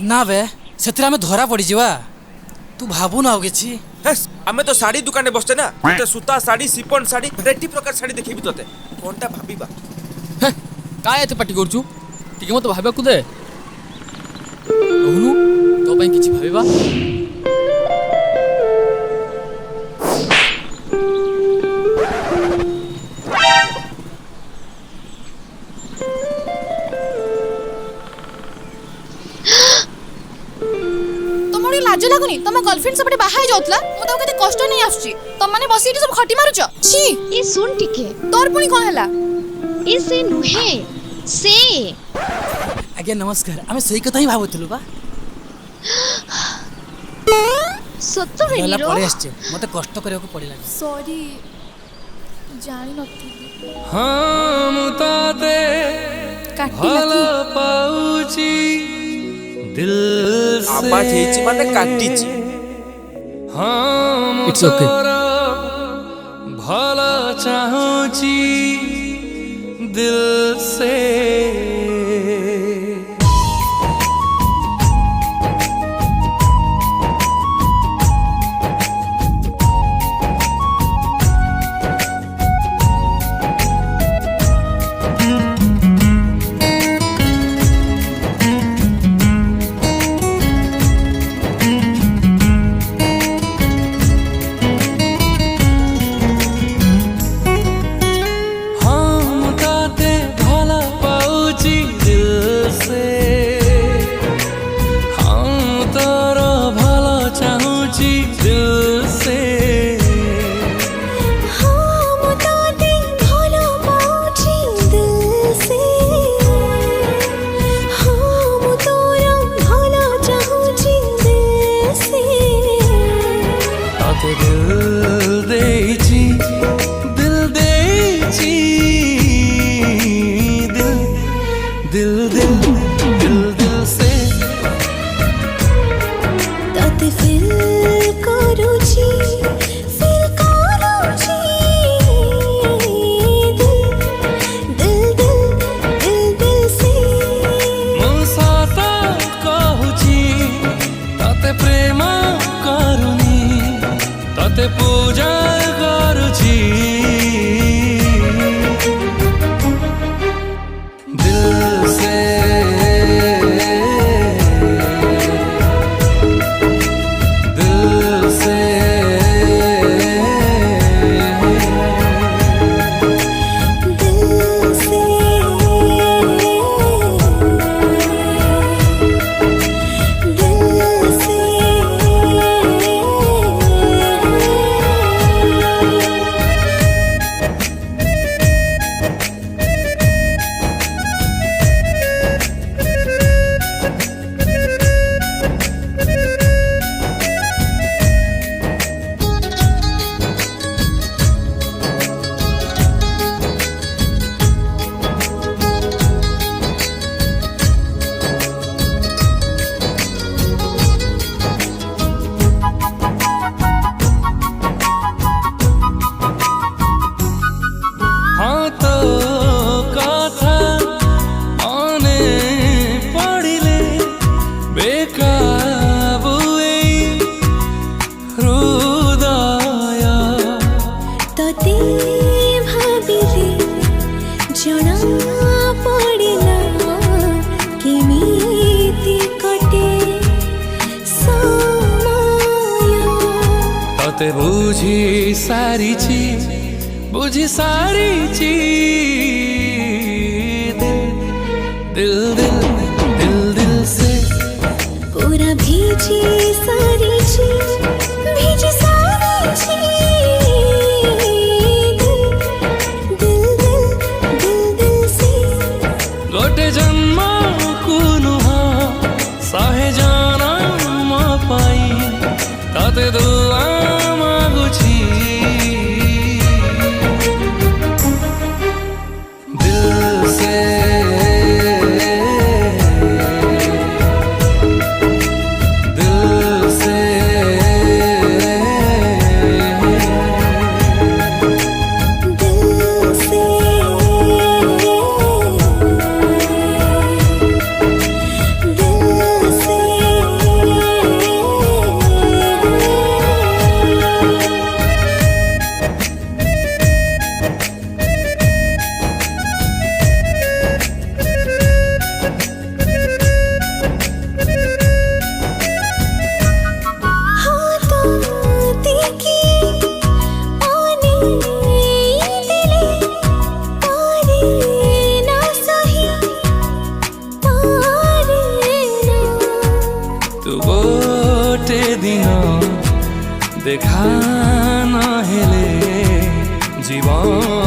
ना बे से आम धरा पड़ जा तू भावु ना कि आमे तो साड़ी दुकान में बसते ना ते सूता साड़ी सिपन साड़ी रेटी प्रकार साड़ी देखिबी तोते कोनटा भाबीबा काय एते पार्टी करछु टिके मत भाबा को दे कहनु तो पई किछि भाबीबा लाज लागुनी तुम गर्लफ्रेंड सबटे बाहाय जाउतला मु तो कते कष्ट नहीं आछी तुम माने बसी इटी सब खटी मारुछ छी ए सुन टिके तोर पुनी कोन हला ए से नुहे से आज्ञा नमस्कार आमे सही कथा ही भाबुतलु बा सत्य रे गला नीरो पळे आछे मते कष्ट करे को पड़िला सॉरी जानि नथि हम ताते काटी भल नथि पाउची दिल से आबाज हेची माने काटीची हम It's okay. तोरा भल चाहूची दिल से पूजा करुची दिल से दिल से बुझी सारी चीज बुझी सारी चीज दिल दिल दिल दिल से पूरा भीजी सारी चीज भीजी सारी चीज दिल दिल दिल दिल से गोटे जन्म को नुहा साहे जाना मा पाई ताते दुआ मागुची দেখা নহলে জীবন